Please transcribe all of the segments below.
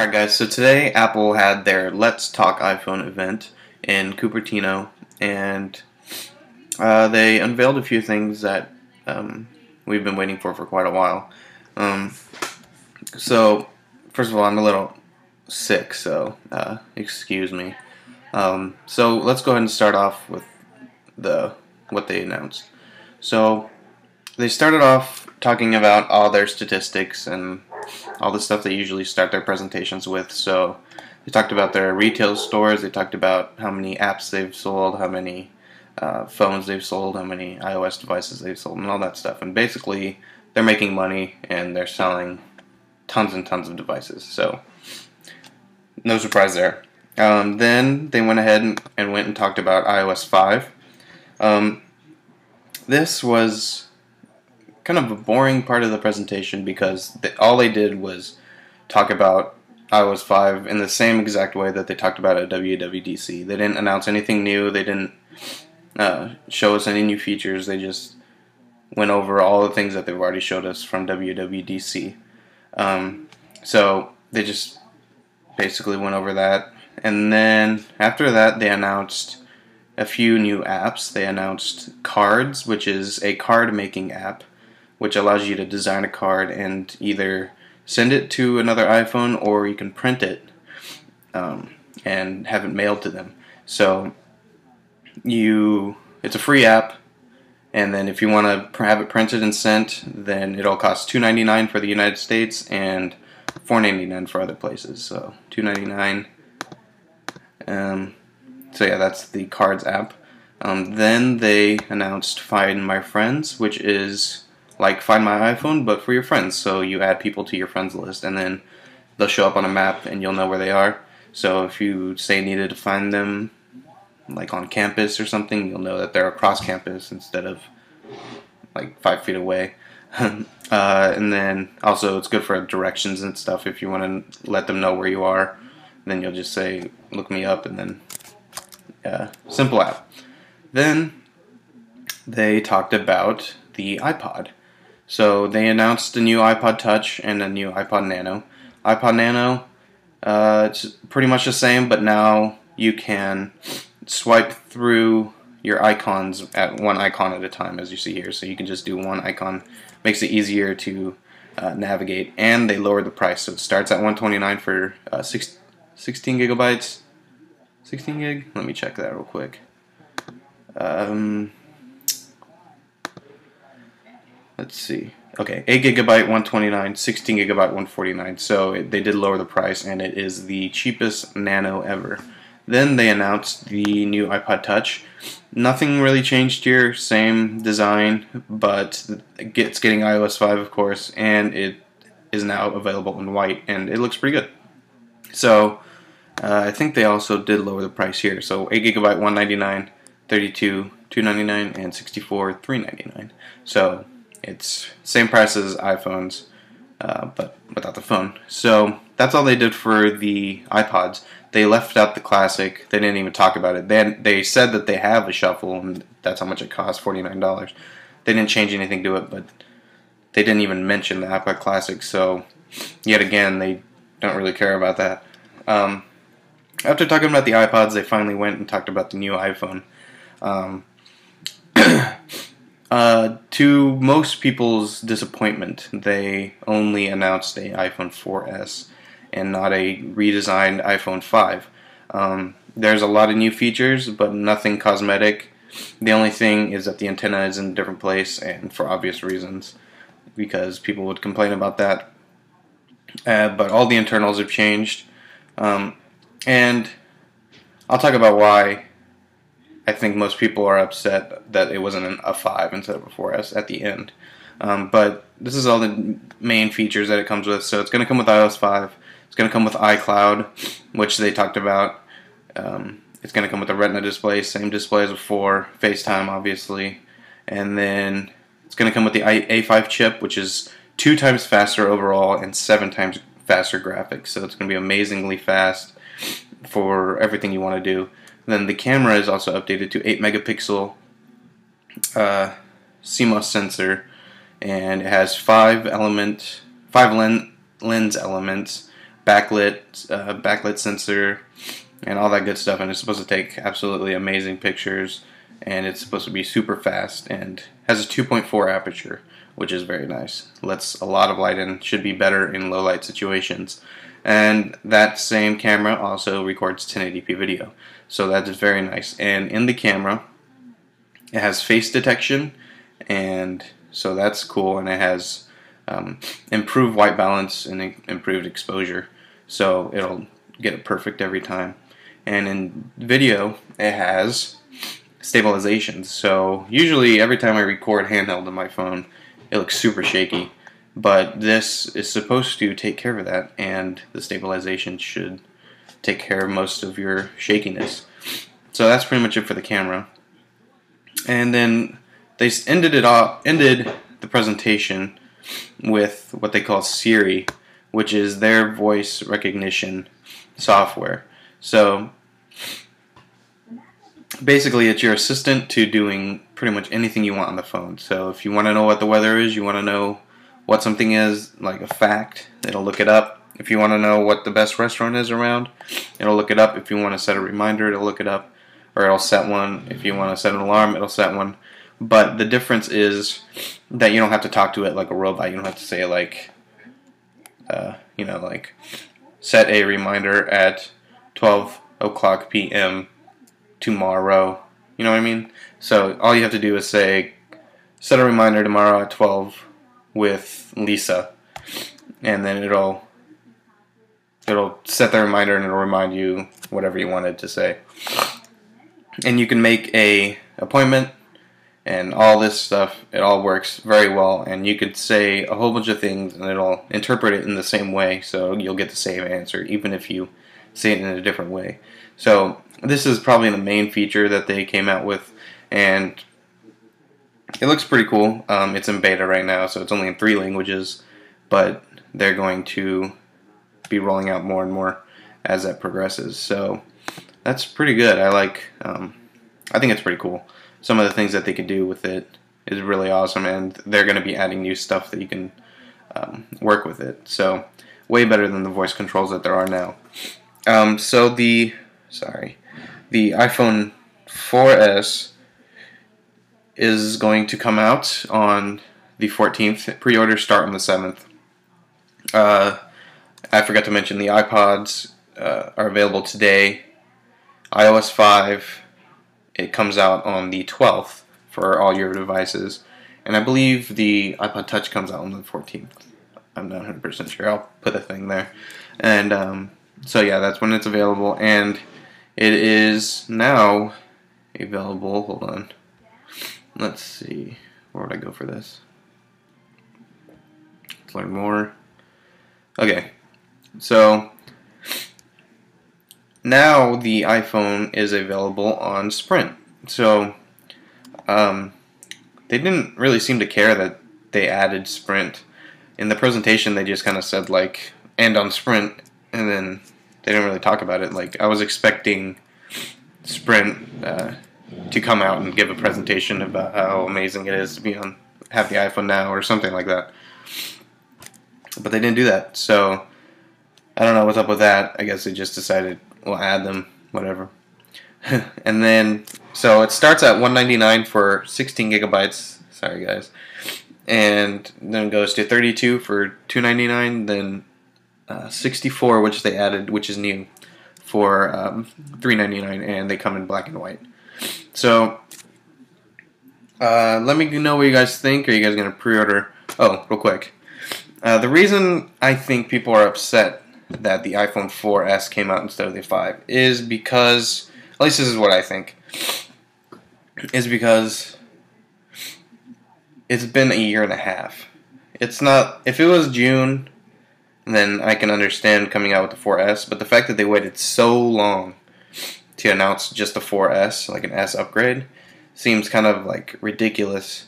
Alright guys, so today Apple had their Let's Talk iPhone event in Cupertino, and they unveiled a few things that we've been waiting for quite a while. Um, so, first of all, I'm a little sick, so excuse me. So let's go ahead and start off with what they announced. So they started off talking about all their statistics and all the stuff they usually start their presentations with. So they talked about their retail stores, they talked about how many apps they've sold, how many phones they've sold, how many iOS devices they've sold, and all that stuff. And basically, they're making money and they're selling tons and tons of devices. So no surprise there. Then they went ahead and went and talked about iOS 5. This was kind of a boring part of the presentation because all they did was talk about iOS 5 in the same exact way that they talked about at WWDC. They didn't announce anything new. They didn't show us any new features. They just went over all the things that they've already showed us from WWDC. So they just basically went over that. And then after that, they announced a few new apps. They announced Cards, which is a card making app, which allows you to design a card and either send it to another iPhone or you can print it and have it mailed to them. So it's a free app, and then if you want to have it printed and sent, then it'll cost $2.99 for the United States and $4.99 for other places. So $2.99. So yeah, that's the Cards app. Then they announced Find My Friends, which is like Find My iPhone, but for your friends. So you add people to your friends list, and then they'll show up on a map, and you'll know where they are. So if you say needed to find them, like on campus or something, you'll know that they're across campus instead of like 5 feet away. And then also it's good for directions and stuff. If you want to let them know where you are, then you'll just say, look me up, and then simple app. Then they talked about the iPod. So they announced a new iPod Touch and a new iPod Nano. iPod Nano, it's pretty much the same, but now you can swipe through your icons at one icon at a time, as you see here. So you can just do one icon. Makes it easier to navigate, and they lowered the price. So it starts at $129 for 16 gigabytes. 16 gig? Let me check that real quick. Let's see. Okay, 8 gigabyte, $129, 16 gigabyte, $149. So they did lower the price, and it is the cheapest Nano ever. Then they announced the new iPod Touch. Nothing really changed here, same design, but it's getting iOS 5, of course, and it is now available in white, and it looks pretty good. So I think they also did lower the price here. So 8 gigabyte, $199, 32, $299, and 64, $399. So it's same price as iPhones, but without the phone. So that's all they did for the iPods. They left out the Classic. They didn't even talk about it. They said that they have a Shuffle, and that's how much it costs, $49. They didn't change anything to it, but they didn't even mention the iPod Classic. So yet again, they don't really care about that. After talking about the iPods, they finally went and talked about the new iPhone. To most people's disappointment, they only announced a iPhone 4S and not a redesigned iPhone 5. There's a lot of new features, but nothing cosmetic. The only thing is that the antenna is in a different place, and for obvious reasons, because people would complain about that. But all the internals have changed. And I'll talk about why I think most people are upset that it wasn't a 5 instead of a 4S at the end. But this is all the main features that it comes with. So it's going to come with iOS 5. It's going to come with iCloud, which they talked about. It's going to come with a Retina display, same display as before. FaceTime, obviously. And then it's going to come with the A5 chip, which is 2 times faster overall and 7 times faster graphics. So it's going to be amazingly fast for everything you want to do. Then the camera is also updated to 8 megapixel CMOS sensor, and it has 5 lens elements, backlit sensor, and all that good stuff. And it's supposed to take absolutely amazing pictures, and it's supposed to be super fast, and has a 2.4 aperture, which is very nice. Lets a lot of light in. Should be better in low light situations. And that same camera also records 1080p video, so that is very nice. And in the camera, it has face detection, and so that's cool. And it has improved white balance and improved exposure, so it'll get it perfect every time. And in video, it has stabilization. So usually every time I record handheld on my phone, it looks super shaky. But this is supposed to take care of that, and the stabilization should take care of most of your shakiness. So that's pretty much it for the camera. And then they ended the presentation with what they call Siri, which is their voice recognition software. So basically, it's your assistant to doing pretty much anything you want on the phone. So if you want to know what the weather is, you want to know what something is, like a fact, it'll look it up. If you want to know what the best restaurant is around, it'll look it up. If you want to set a reminder, it'll look it up, or it'll set one. If you want to set an alarm, it'll set one. But the difference is that you don't have to talk to it like a robot. You don't have to say like, like set a reminder at 12 o'clock p.m. tomorrow. You know what I mean? So all you have to do is say, set a reminder tomorrow at 12 with Lisa, and then it'll set the reminder, and it'll remind you whatever you wanted to say. And you can make a appointment and all this stuff. It all works very well, and you could say a whole bunch of things and it'll interpret it in the same way, so you'll get the same answer even if you say it in a different way. So this is probably the main feature that they came out with, and it looks pretty cool. It's in beta right now, so it's only in 3 languages, but they're going to be rolling out more and more as that progresses. So that's pretty good. I think it's pretty cool. Some of the things that they could do with it is really awesome, and they're going to be adding new stuff that you can work with it. So way better than the voice controls that there are now. So the iPhone 4S is going to come out on the 14th. Pre-orders start on the 7th. I forgot to mention the iPods are available today. iOS 5, it comes out on the 12th for all your devices. And I believe the iPod Touch comes out on the 14th. I'm not 100% sure. I'll put a thing there. And so yeah, that's when it's available. And it is now available. Hold on. Let's see. Where would I go for this? Let's learn more. Okay. So now the iPhone is available on Sprint. So they didn't really seem to care that they added Sprint. In the presentation, they just kind of said like, and on Sprint, and then they didn't really talk about it. Like, I was expecting Sprint to come out and give a presentation about how amazing it is to have the iPhone now or something like that. But they didn't do that, so I don't know what's up with that. I guess they just decided we'll add them, whatever. And then, so it starts at $199 for 16 gigabytes. Sorry, guys. And then goes to 32 for $299. Then 64, which they added, which is new, for $399, and they come in black and white. So let me know what you guys think. Are you guys gonna pre-order? Oh, real quick. The reason I think people are upset that the iPhone 4S came out instead of the 5 is because, at least this is what I think, is because it's been a year and a half. It's not, if it was June, then I can understand coming out with the 4S, but the fact that they waited so long to announce just the 4S, like an S upgrade, seems kind of like ridiculous.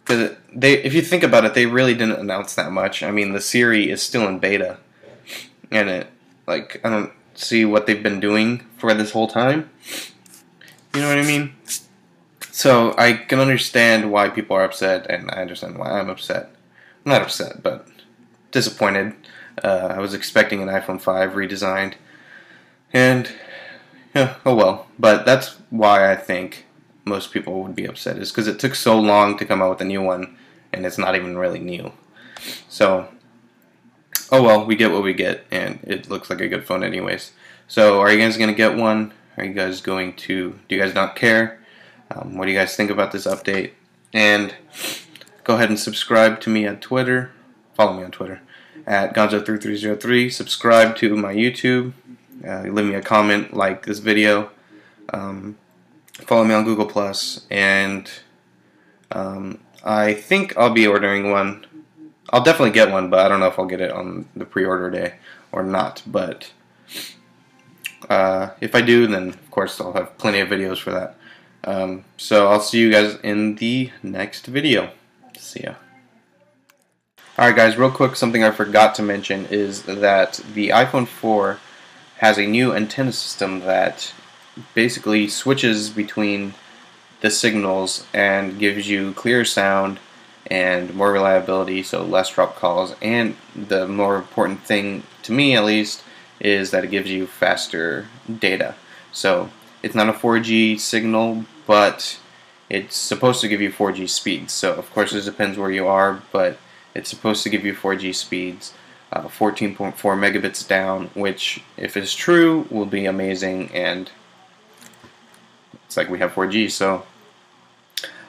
Because if you think about it, they really didn't announce that much. I mean, the Siri is still in beta, and I don't see what they've been doing for this whole time. You know what I mean? So I can understand why people are upset, and I understand why I'm upset. I'm not upset, but disappointed. I was expecting an iPhone 5 redesigned, and yeah, oh well. But that's why I think most people would be upset, is because it took so long to come out with a new one, and it's not even really new. So, oh well, we get what we get, and it looks like a good phone anyways. So, are you guys going to get one? Are you guys going to, do you guys not care? What do you guys think about this update? And go ahead and subscribe to me on Twitter. Follow me on Twitter at Gonzo3303. Subscribe to my YouTube. Leave me a comment, like this video. Follow me on Google Plus, and I think I'll be ordering one. I'll definitely get one, but I don't know if I'll get it on the pre-order day or not. But if I do, then of course I'll have plenty of videos for that. So I'll see you guys in the next video. See ya. Alright guys, real quick, something I forgot to mention is that the iPhone 4 has a new antenna system that basically switches between the signals and gives you clearer sound and more reliability, so less drop calls, and the more important thing, to me at least, is that it gives you faster data. So it's not a 4G signal, but it's supposed to give you 4G speeds. So of course it depends where you are, but it's supposed to give you 4G speeds, 14.4 megabits down, which if it's true will be amazing, and it's like we have 4G. So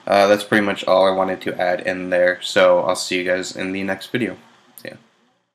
that's pretty much all I wanted to add in there. So I'll see you guys in the next video.